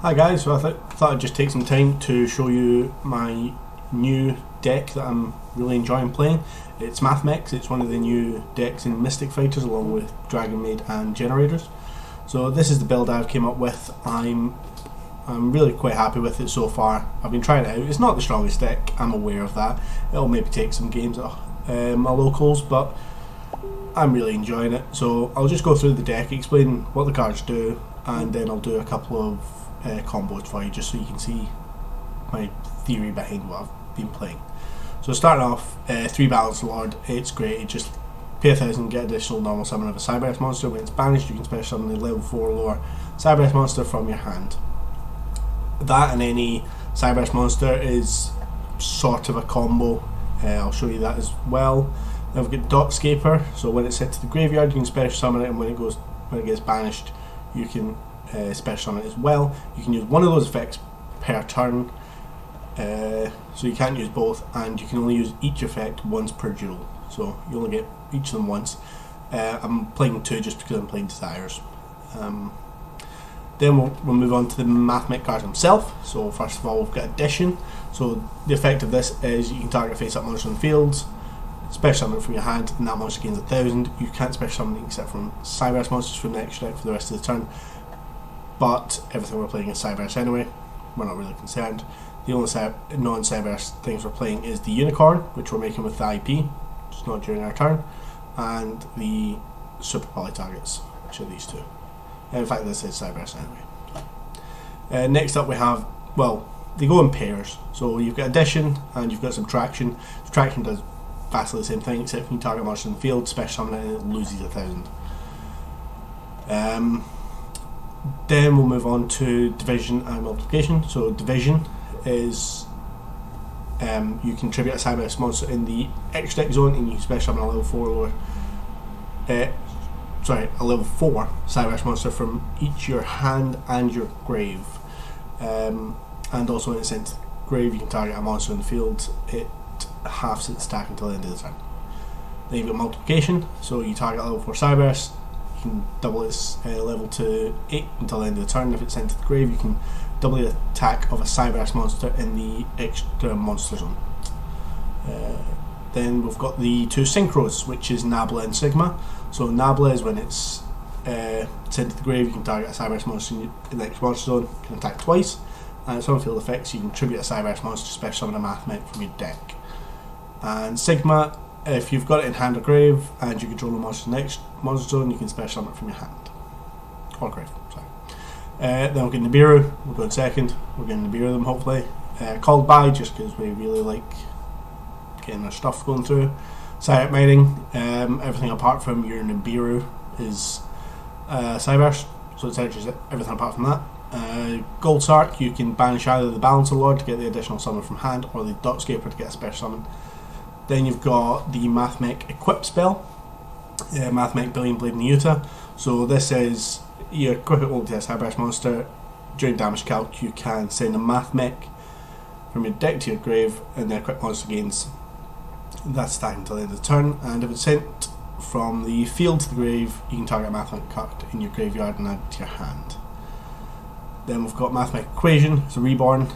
Hi guys, so I thought I'd just take some time to show you my new deck that I'm really enjoying playing. It's Mathmech. It's one of the new decks in Mystic Fighters along with Dragon Maid and Generators. So this is the build I've came up with. I'm really quite happy with it so far. I've been trying it out. It's not the strongest deck, I'm aware of that. It'll maybe take some games at my locals, but I'm really enjoying it. So I'll just go through the deck, explain what the cards do, and then I'll do a couple of combos for you just so you can see my theory behind what I've been playing. So starting off, 3 Balance Lord, it's great. It just pay 1,000, get additional normal summon of a Cyberse monster. When it's banished, you can special summon the level 4 or lower Cyberse monster from your hand. That and any Cyberse monster is sort of a combo. I'll show you that as well. Then we've got Dotscaper, so when it's sent to the graveyard you can special summon it, and when it gets banished you can special summon it as well. You can use one of those effects per turn, so you can't use both, and you can only use each effect once per duel, so you only get each of them once. I'm playing 2 just because I'm playing Desires. Then we'll move on to the Mathmech card himself. So first of all we've got Addition. So the effect of this is you can target a face-up monster on the field, special summon it from your hand, and that monster gains 1,000. You can't special summon it except from Cyberse monsters from the extra deck for the rest of the turn, but everything we're playing is Cyberse anyway, we're not really concerned. The only non-Cyberse things we're playing is the Unicorn, which we're making with the IP, just not during our turn, and the Super Poly targets, which are these 2. In fact, this is Cyberse anyway. Next up we have, well, they go in pairs. So you've got Addition and you've got Subtraction. Subtraction does vastly the same thing, except when you target a monster in the field, special summon it, and it loses 1,000. Then we'll move on to Division and Multiplication. So Division is you can tribute a Cyberse monster in the extra deck zone, and you can special summon a level 4 lower. A level 4 Cyberse monster from each your hand and your grave. And also when it's sent to the grave, you can target a monster in the field. It halves its attack until the end of the turn. Then you've got Multiplication, so you target a level 4 Cyberse, you can double its level to 8 until the end of the turn. If it's sent to the grave, you can double the attack of a Cyberse monster in the extra monster zone. Then we've got the 2 Synchros, which is Nabla and Sigma. So Nabla is when it's sent to the grave, you can target a Cyberse monster in the next monster zone, you can attack twice, and it's on field effects, you can tribute a Cyberse monster to special summon a Mathmech from your deck. And Sigma, if you've got it in hand or grave and you control the monster in the next monster zone, you can special summon it from your hand. Or grave, sorry. Then we'll get Nibiru, we'll go in second, we're going to Nibiru them hopefully. Called by, just because we really like getting our stuff going through. Silent Mining, everything apart from your Nibiru is Cyberse, so it's actually everything apart from that. Gold Sark, you can banish either the Balancer Lord to get the additional summon from hand, or the Dotscaper to get a special summon. Then you've got the Mathmech Equip spell, Mathmech Billion Blade Niuta. So this is, you equip it only to a Cyberse monster. During damage calc you can send a Mathmech from your deck to your grave, and the equipped monster gains that stack until the end of the turn. And if it's sent from the field to the grave, you can target a Mathmech card in your graveyard and add it to your hand. Then we've got Mathmech Equation, it's a Reborn,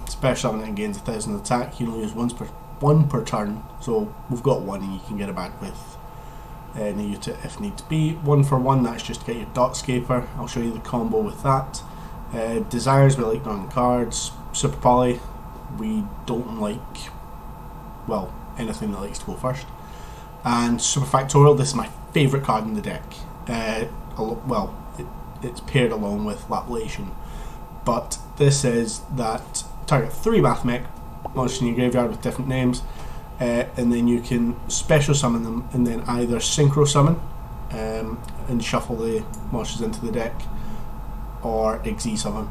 special summon and gains 1,000 attack. You can only use one per turn, so we've got 1 and you can get it back with Niuta if need to be. 1 for 1, that's just to get your Dotscaper. I'll show you the combo with that. Desires, we like drawing cards. Super Poly, we don't like, well, anything that likes to go first. And Super Factorial, this is my favourite card in the deck. It's paired along with Lapulation, but this is that target 3 Mathmech monsters in your graveyard with different names, and then you can special summon them and then either synchro summon and shuffle the monsters into the deck, or XZ summon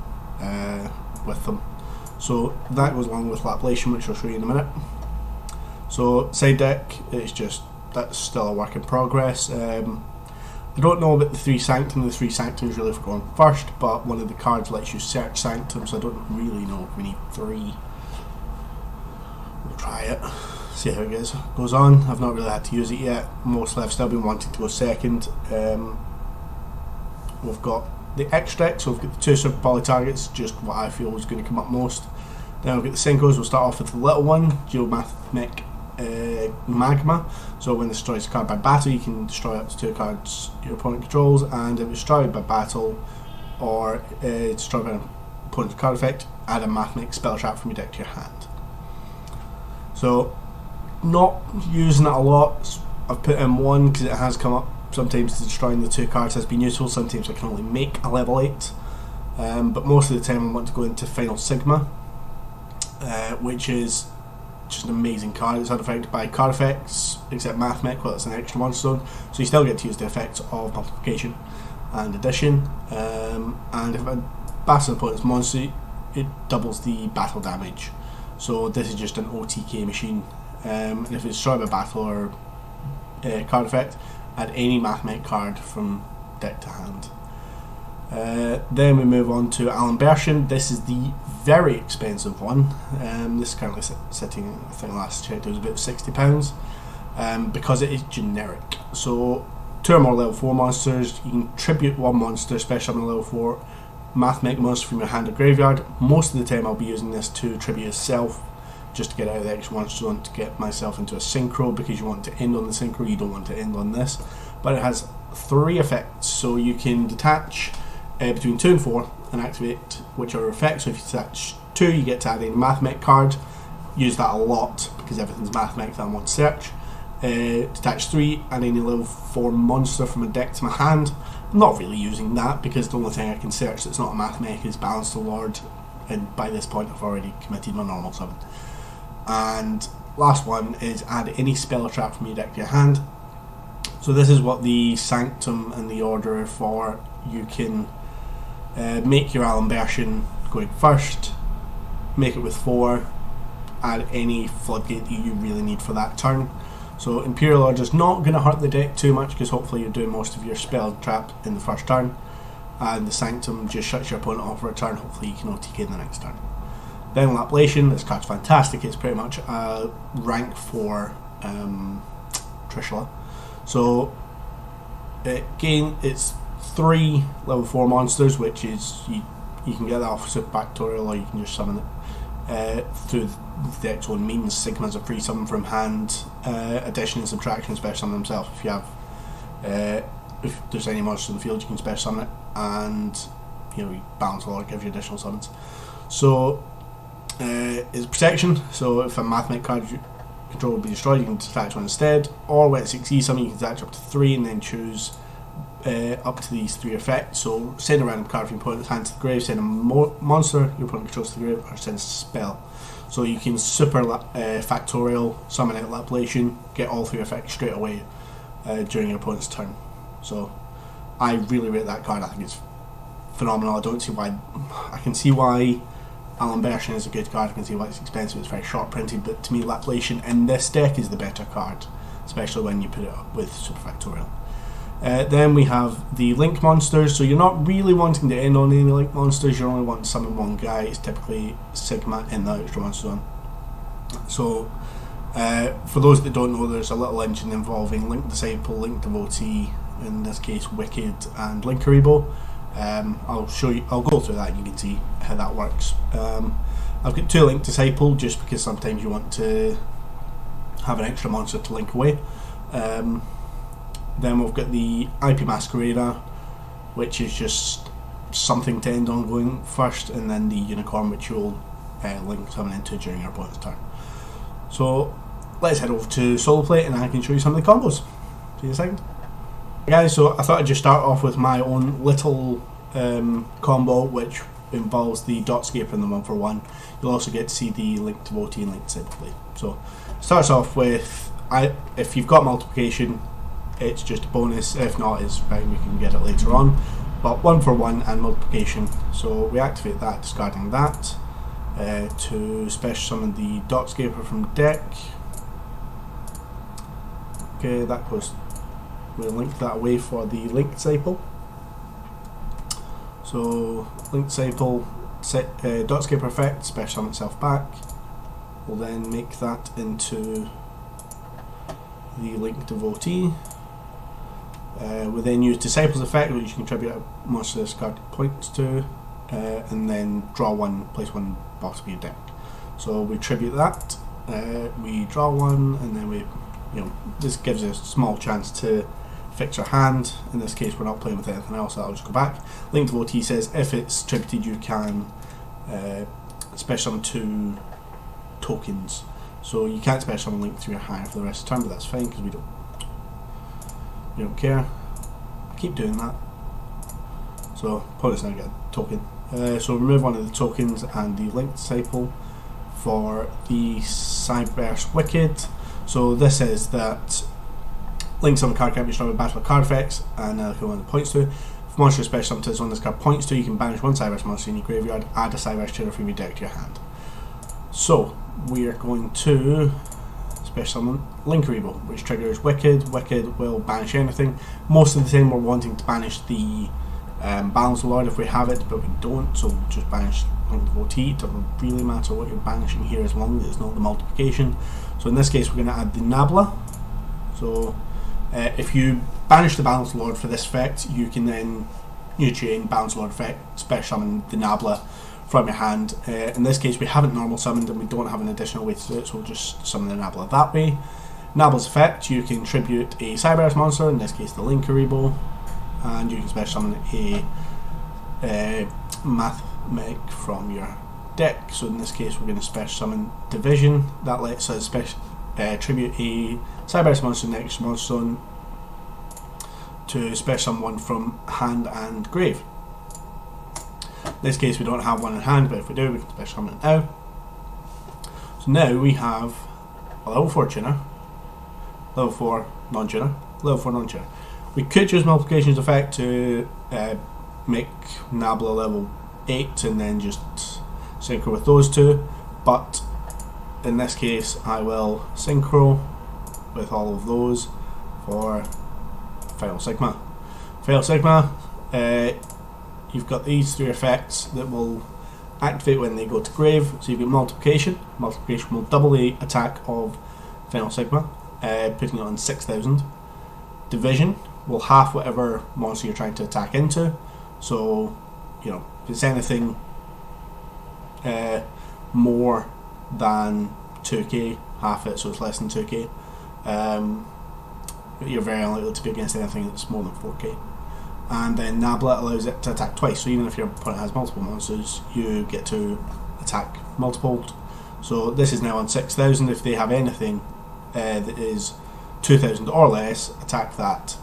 with them. So that goes along with Lapulation, which I'll show you in a minute. So side deck, it's just, that's still a work in progress. I don't know about the 3 Sanctum. The 3 Sanctum is really for going first, but one of the cards lets you search Sanctum, so I don't really know if we need 3. We'll try it, see how it goes on. I've not really had to use it yet. Mostly I've still been wanting to go second. We've got the extra deck, so we've got the 2 super poly targets, just what I feel is going to come up most. Then we've got the synchros. We'll start off with the little one, Mathmech Magma. So when it destroys a card by battle, you can destroy up to 2 cards your opponent controls, and if it's destroyed by battle or destroyed by an opponent's card effect, add a Mathmech spell trap from your deck to your hand. So not using it a lot. I've put in 1 because it has come up sometimes. Destroying the 2 cards has been useful. Sometimes I can only make a level 8, but most of the time I want to go into Final Sigma, which is just an amazing card. It's unaffected by card effects except Mathmech, well, it's an extra monster zone, so you still get to use the effects of multiplication and addition, and if it battles an opponent's monster, it doubles the battle damage. So this is just an OTK machine, and if it's destroyed by battle or card effect, add any Mathmech card from deck to hand. Then we move on to Allenbertian. This is the very expensive one. This is currently sitting, I think last checked it was about £60, because it is generic. So 2 or more level 4 monsters, you can tribute 1 monster, especially on the level 4 Mathmech monster from your hand or graveyard. Most of the time I'll be using this to tribute itself, just to get out of the extra monster zone, to get myself into a synchro, because you want to end on the synchro, you don't want to end on this. But it has 3 effects, so you can detach between 2 and 4 and activate whichever effect. So if you detach 2, you get to add any Mathmech card. Use that a lot because everything's Mathmech that I want to search. Detach 3, add any level 4 monster from a deck to my hand. I'm not really using that because the only thing I can search that's not a Mathmech is Balance the Lord, and by this point I've already committed my normal summon. And last one is add any spell or trap from your deck to your hand. So this is what the Sanctum and the Order are for. You can make your Allenbertian going first, make it with 4, add any floodgate that you really need for that turn. So Imperial Order is not going to hurt the deck too much because hopefully you're doing most of your spell trap in the first turn, and the Sanctum just shuts your opponent off for a turn. Hopefully you can OTK in the next turn. Then Laplation, this card's fantastic. It's pretty much a rank 4 Trishula. So again, it's 3 level 4 monsters, which is you can get that off Super Factorial, or you can just summon it through the deck's own means. Sigma's a free summon from hand. Addition and subtraction special summon themselves. If you have if there's any monster in the field, you can special summon it, and you balance a lot, gives you additional summons. So it's protection. So if a Mathmech card you control will be destroyed, you can detach 1 instead. Or when it succeeds something, you can detach up to 3 and then choose up to these 3 effects. So send a random card from your opponent's hand to the grave, send a monster your opponent controls to the grave, or send a spell. So you can super factorial, summon out Laplation, get all 3 effects straight away during your opponent's turn. So I really rate that card. I think it's phenomenal. I don't see why. I can see why Allenbertian is a good card. I can see why it's expensive. It's very short printed, but to me Laplation in this deck is the better card, especially when you put it up with super factorial. Then we have the Link monsters. So you're not really wanting to end on any Link monsters, you only want to summon 1 guy. It's typically Sigma in the extra monster zone. So for those that don't know, there's a little engine involving Link Disciple, Link Devotee, in this case Wicked, and Link Karibo. I'll go through that and you can see how that works. I've got 2 Link Disciple just because sometimes you want to have an extra monster to link away. Then we've got the IP Masquerada, which is just something to end on going first, and then the Unicorn, which you'll link something into during your opponent's turn. So let's head over to Solo Play and I can show you some of the combos. See you in a second. Guys, so I thought I'd just start off with my own little combo, which involves the Dotscaper and the 1-for-1. You'll also get to see the Link Devotee and Link Disciple. So it starts off with, if you've got multiplication, it's just a bonus. If not, it's fine, we can get it later on. But 1-for-1 and multiplication. So we activate that, discarding that to special summon the Dotscaper from deck. Okay, that goes. We'll link that away for the Link Disciple. So Link Disciple, Dotscaper effect, special summon itself back. We'll then make that into the Link Devotee. We then use Disciple's Effect, which you can contribute a monster discarded points to, and then draw one, place one box of your deck. So we tribute that, we draw one, and then we, this gives us a small chance to fix our hand. In this case, we're not playing with anything else, so I'll just go back. Link Devotee says if it's tributed, you can special summon 2 tokens. So you can't special summon Link through your hand for the rest of the turn, but that's fine because we don't care. Keep doing that. So opponent's now get a token. So remove one of the tokens and the Link Disciple for the Cyberse Wicked. So this is that Link summon card can't be destroyed with battle card effects, and if one points to. If monster special summon to this one this card points to, you can banish one Cyberse monster in your graveyard, add a Cyberse tutor from your deck to your hand. So we are going to special summon Link Rebo, which triggers Wicked. Wicked will banish anything. Most of the time we're wanting to banish the Balance Lord if we have it, but we don't, so we'll just banish Link Devotee. It doesn't really matter what you're banishing here as long as it's not the multiplication. So in this case we're going to add the Nabla. So if you banish the Balance Lord for this effect, you can then chain Balance Lord effect, special summon the Nabla from your hand. In this case we haven't normal summoned and we don't have an additional way to do it, so we'll just summon the Nabla that way. Nabla's effect, you can tribute a Cyberse monster, in this case the Linkaribo, and you can special summon a Mathmech from your deck. So in this case we're going to special summon Division. That lets us tribute a Cyberse monster next monster zone to special summon one from hand and grave. In this case we don't have one in hand, but if we do, we can special summon it now. So now we have a level 4 tuner, level 4 non-tuner, level 4 non-tuner. We could use multiplication's effect to make Nabla level 8 and then just synchro with those two, but in this case I will synchro with all of those for Final Sigma. Final Sigma, you've got these 3 effects that will activate when they go to grave. So you've got multiplication. Multiplication will double the attack of Final Sigma, putting it on 6,000. Division will half whatever monster you're trying to attack into. So, if it's anything more than 2k, half it, so it's less than 2k. You're very unlikely to be against anything that's more than 4k. And then Nabla allows it to attack twice, so even if your opponent has multiple monsters, you get to attack multiple. So this is now on 6,000. If they have anything that is 2,000 or less, attack that.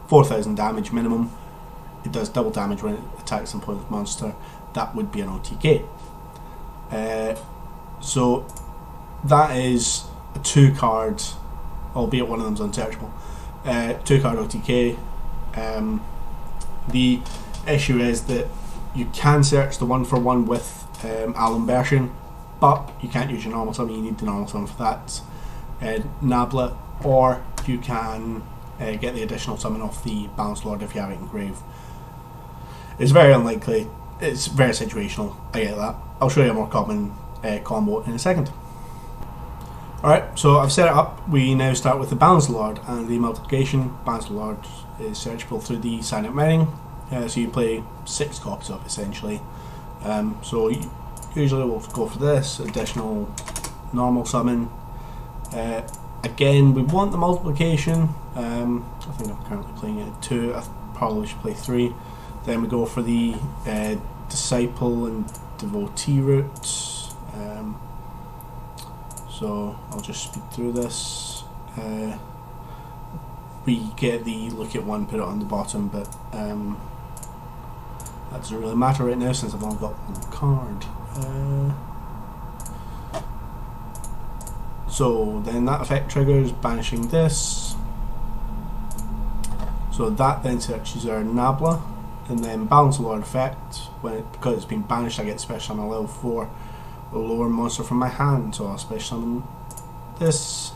4,000 damage minimum. It does double damage when it attacks an opponent's monster. That would be an OTK. So that is a 2 card, albeit one of them's unsearchable. 2 card OTK. The issue is that you can search the 1-for-1 with Alum version, but you can't use your normal summon. You need the normal summon for that Nabla, or you can get the additional summon off the Balance Lord if you have it in grave. It's very unlikely. It's very situational. I get that. I'll show you a more common combo in a second. Alright, so I've set it up. We now start with the Balance Lord and the multiplication. Balance Lord is searchable through the Sign Up Mining, so you play 6 copies of it essentially. So usually we'll go for this additional normal summon. Again, we want the multiplication. I think I'm currently playing it at 2. I probably should play 3. Then we go for the Disciple and Devotee route. So I'll just speed through this. We get the look at 1, put it on the bottom, but that doesn't really matter right now since I've only got 1 card. So then that effect triggers banishing this. So that then searches our Nabla, and then Balance Lord effect. Because it's been banished, I get special summon a level 4 or lower monster from my hand. So I'll special summon this,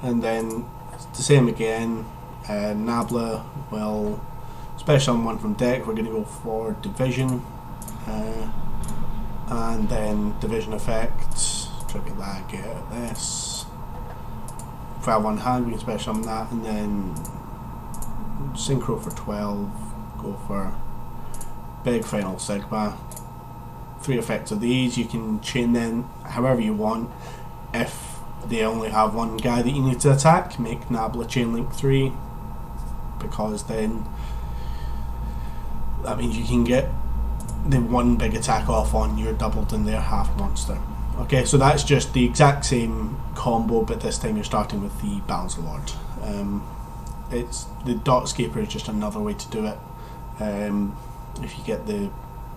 and then it's the same again. Nabla will special summon 1 from deck. We're going to go for Division, and then Division effect. Trigger that, get out of this. If I have 1 hand, we can special summon that, and then Synchro for 12, go for Big Final Sigma. 3 effects of these, you can chain them however you want. If they only have one guy that you need to attack, make Nabla chain link 3, because then that means you can get the one big attack off on your doubled and their half monster. Okay, so that's just the exact same combo, but this time you're starting with the Balancer Lord. It's the Dotscaper is just another way to do it. If you get the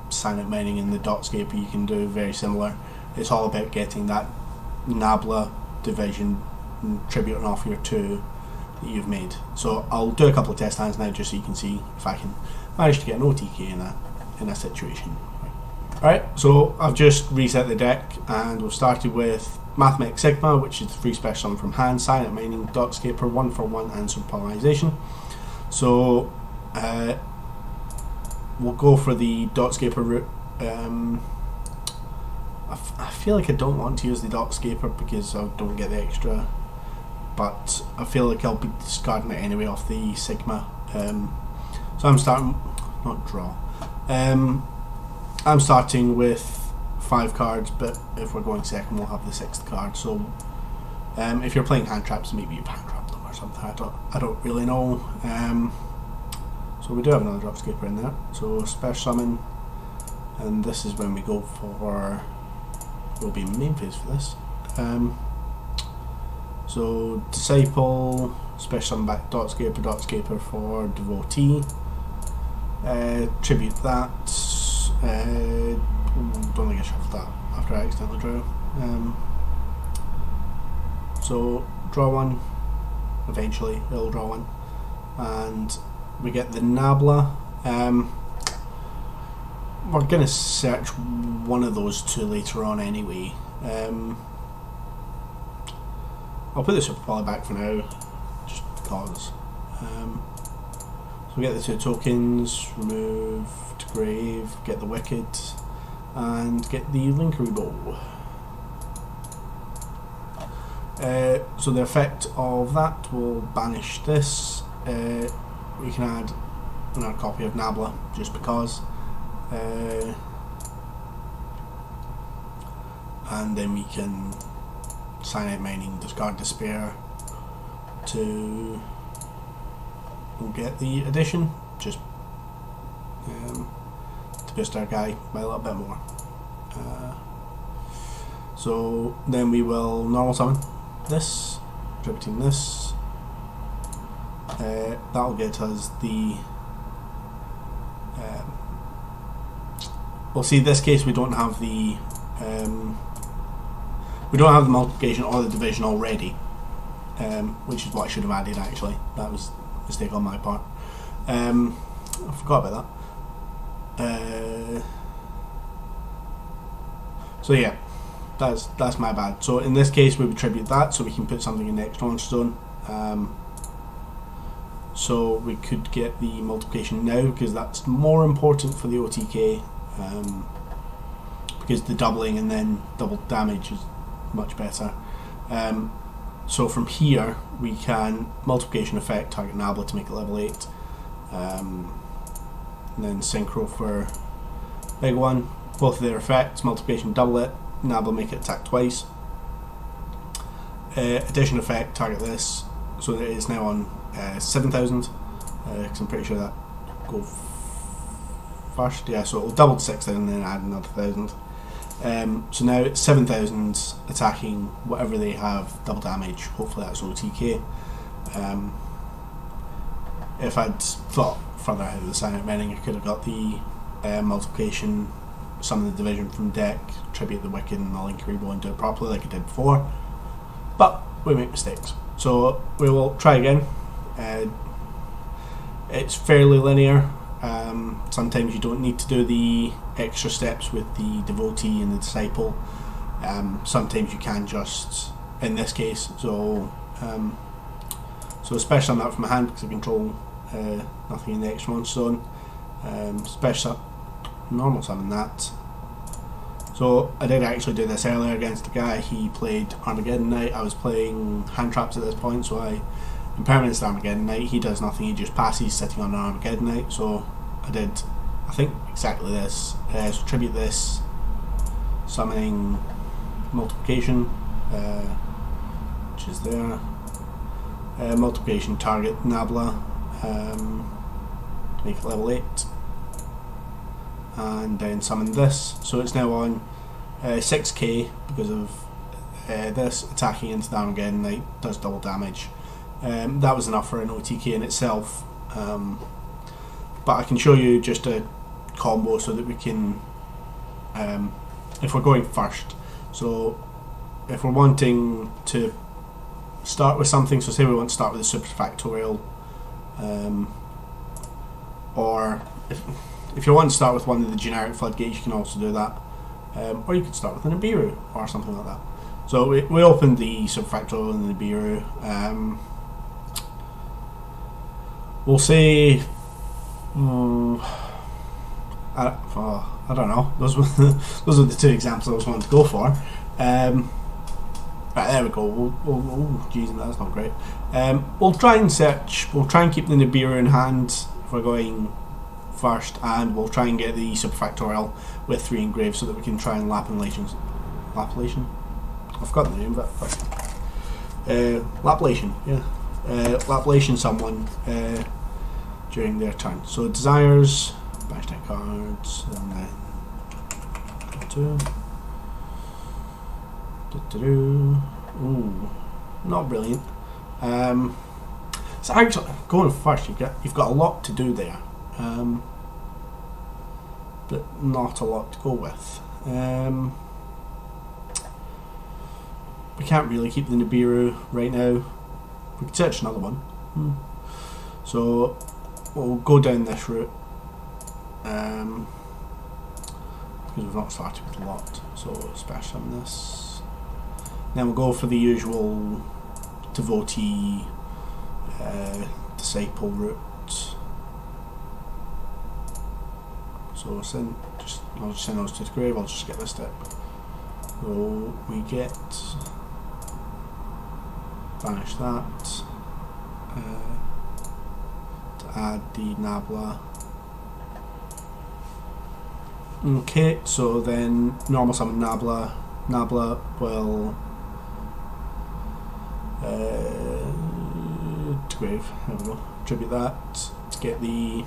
Silent Mining and the Dotscaper, you can do very similar. It's all about getting that Nabla division and tributing off your 2 that you've made. So I'll do a couple of test hands now just so you can see if I can manage to get an OTK in a situation. Alright, so I've just reset the deck and we've started with Mathmech Sigma, which is the free special summon from hand, Silent Mining, Dotscaper, 1-for-1 and some Polarization. So we'll go for the Dotscaper route. I feel like I don't want to use the Dotscaper because I don't get the extra, but I feel like I'll be discarding it anyway off the Sigma. So I'm starting, not draw. I'm starting with 5 cards, but if we're going second, we'll have the 6th card. So if you're playing hand traps, maybe you've hand trapped them or something. I don't really know. So we do have another Dotscaper in there. So special summon, and this is when we go for. Will be main phase for this. So Disciple, special summon back Dotscaper for Devotee. Tribute that. Don't think I shuffled that after I accidentally drew. So draw 1. Eventually, it'll draw 1, and we get the Nabla. We're going to search one of those 2 later on anyway. I'll put the Super Poly back for now, just because. So we get the 2 tokens, remove to grave, get the Wicked, and get the Linkery Bow. So the effect of that will banish this. We can add another copy of Nabla, just because. And then we can Silent Mining, discard Despair to get the addition, just to boost our guy by a little bit more. So then we will normal summon this, tributing this. That'll get us the. Well, see, in this case we don't have the multiplication or the division already, which is what I should have added. Actually, that was a mistake on my part. I forgot about that. So yeah, that's my bad. So in this case, we would tribute that so we can put something in the extra launch zone. So we could get the multiplication now because that's more important for the OTK. Because the doubling and then double damage is much better. So from here we can multiplication effect, target Nabla to make it level 8, and then synchro for big one. Both of their effects, multiplication double it, Nabla make it attack twice. Addition effect, target this, so that it is now on 7,000, because I'm pretty sure that go first, yeah, so it'll double to 6,000 and then add another 1,000. So now it's 7,000 attacking whatever they have, double damage, hopefully that's OTK. If I'd thought further ahead of the Silent Mining, I could have got the multiplication, summon the division from deck, tribute the Wicked and the Linkery Bow and do it properly like I did before. But we make mistakes. So we will try again. It's fairly linear. Sometimes you don't need to do the extra steps with the Devotee and the Disciple. Sometimes you can just, in this case, so special summon out from my hand because I control nothing in the extra monster zone. Special normal summon that. So I did actually do this earlier against a guy. He played Armageddon Knight. I was playing hand traps at this point, so I Impermanence Armageddon Knight, he does nothing, he just passes sitting on an Armageddon Knight, so I did, I think, exactly this. So tribute this, summoning multiplication, which is there. Multiplication target Nabla, make it level 8, and then summon this. So it's now on 6k because of this attacking into the Armageddon Knight, does double damage. That was enough for an OTK in itself, but I can show you just a combo so that we can, if we're going first, so if we're wanting to start with something, so say we want to start with a super factorial, or if you want to start with one of the generic floodgates, you can also do that, or you could start with an Nibiru or something like that. So we opened the super factorial and the Nibiru. We'll say, I don't know. Those were the two examples I was wanting to go for. Right, there we go. Geez, that's not great. We'll try and search. We'll try and keep the Nibiru in hand if we're going first, and we'll try and get the super factorial with 3 engraved so that we can try and Lapilation. I've forgotten the name of it. Lapilation, yeah. Lapilation someone during their turn. So desires, bash 10 cards, and then 2. Ooh, not brilliant. So actually, going first, you've got a lot to do there, but not a lot to go with. We can't really keep the Nibiru right now. We could search another one. So we'll go down this route, because we've not started with a lot. So splash some of this. Then we'll go for the usual devotee disciple route. So I'll just send those to the grave. I'll just get this step. So we get banish that to add the Nabla. Okay, so then normal summon Nabla. Nabla will to grave. There we go. Tribute that to get the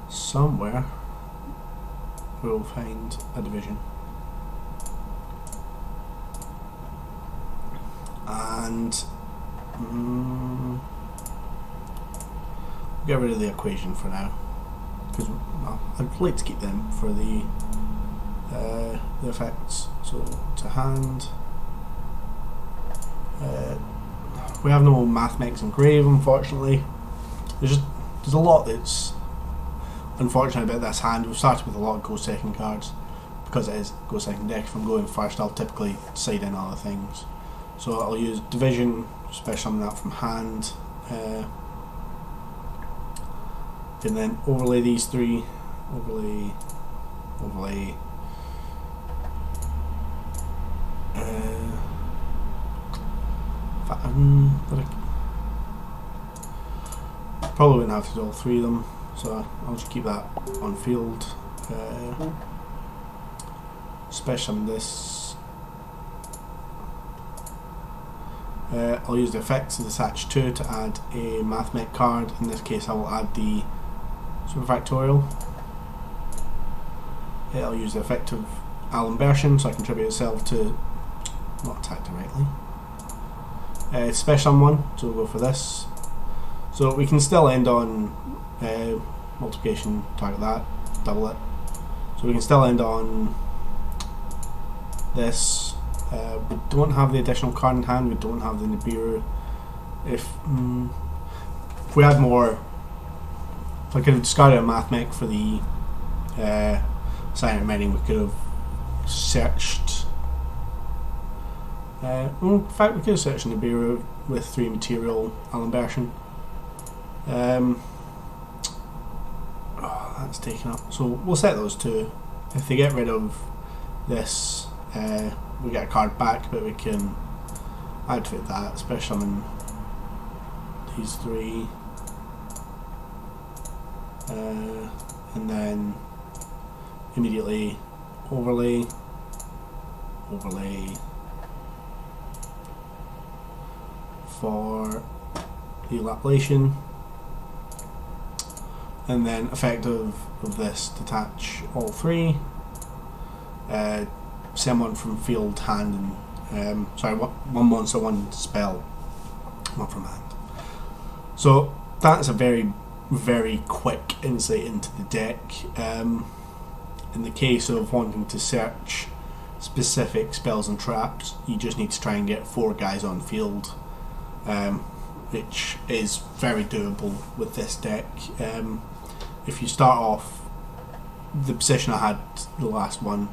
somewhere. We'll find a division, and get rid of the equation for now, because I'd like to keep them for the effects. So to hand, we have no Mathmech Engrave, unfortunately. There's a lot that's unfortunate about this hand. We've started with a lot of go second cards because it is go second deck. If I'm going first, I'll typically side in other things. So I'll use division, special summon that from hand, and then overlay these 3, overlay. Probably wouldn't have to do all 3 of them, so I'll just keep that on field. Special summon this. I'll use the effects of the Satch 2 to add a Mathmech card. In this case I will add the super factorial. I'll use the effect of Alimbertion so I can tribute itself to not attack directly. Special summon 1, so we'll go for this. So we can still end on multiplication, target that, double it. So we can still end on this. We don't have the additional card in hand, we don't have the Nibiru. If we had more, if I could have discarded a Mathmech for the Silent Mining, we could have searched. In fact, we could have searched Nibiru with 3 material Alimbertion. That's taken up. So we'll set those 2. If they get rid of this, we get a card back, but we can activate that, special summon these three, and then immediately overlay, for the Laplation, and then effective of this, detach all three, send one from field, hand, and one monster, one spell, one from hand. So that's a very, very quick insight into the deck. In the case of wanting to search specific spells and traps, you just need to try and get 4 guys on field, which is very doable with this deck. If you start off the position I had the last one,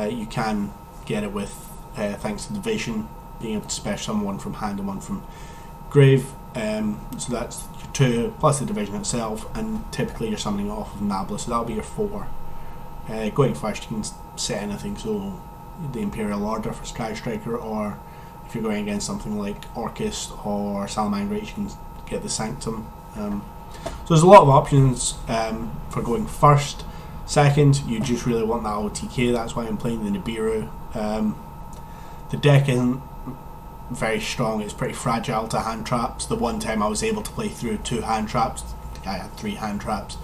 you can get it with thanks to Division, being able to special summon one from hand and one from grave. So that's your 2 plus the Division itself, and typically you're summoning it off of Nabla, so that'll be your 4. Going first, you can set anything, so the Imperial Order for Sky Striker, or if you're going against something like Orcust or Salamangreat, you can get the Sanctum. So there's a lot of options for going first. Second, you just really want that OTK, that's why I'm playing the Nibiru. The deck isn't very strong, it's pretty fragile to hand traps. The one time I was able to play through 2 hand traps, the guy had 3 hand traps.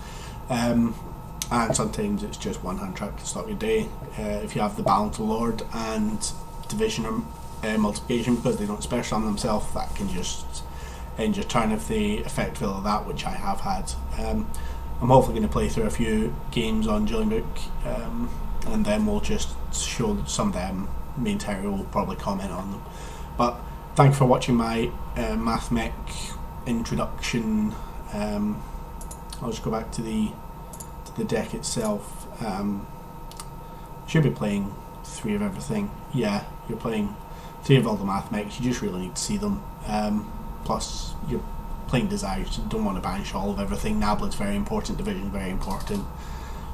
And sometimes it's just 1 hand trap to stop your day. If you have the Balance Lord and Division or Multiplication, because they don't special summon themselves, that can just end your turn if they effect fill of that, which I have had. I'm hopefully going to play through a few games on Julian Book, and then we'll just show some of them. Me and Terry will probably comment on them. But thank you for watching my Mathmech introduction. I'll just go back to the deck itself. Should be playing 3 of everything. Yeah, you're playing 3 of all the Mathmechs. You just really need to see them. Plus, you're playing Desires, so you don't want to banish all of everything. Nabla's very important, Division very important,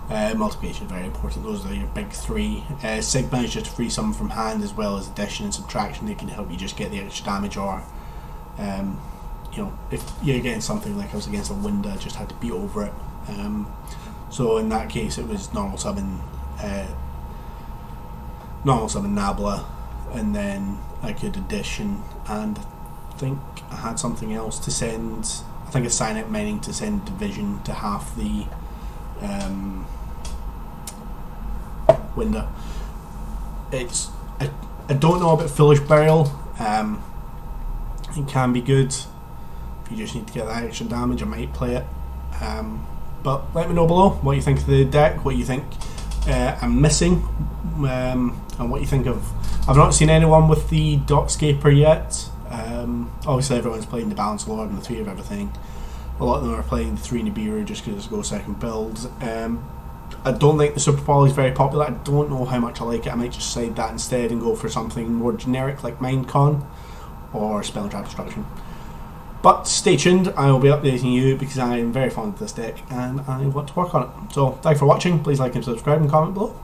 Multiplication very important. Those are your big 3. Sigma is just a free summon from hand, as well as addition and subtraction. They can help you just get the extra damage, or you know, if you're against something like I was against a Wind, I just had to beat over it. So in that case, it was normal summon Nabla, and then I could addition, and I think I had something else to send. I think it's Signet Mining to send Division to half the window. I don't know about Foolish Burial. It can be good if you just need to get that extra damage. I might play it. But let me know below what you think of the deck, what you think I'm missing, and what you think of... I've not seen anyone with the Dockscaper yet. Obviously everyone's playing the Balance Lord and the 3 of everything. A lot of them are playing the 3 Nibiru just because it's a go second build. I don't think the Super Poly is very popular. I don't know how much I like it. I might just side that instead and go for something more generic like Mindcon or Spell Trap Destruction. But stay tuned, I will be updating you because I am very fond of this deck and I want to work on it. So thanks for watching, please like and subscribe and comment below.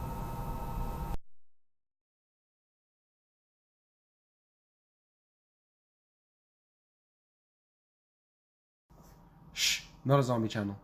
Shh, not a zombie channel.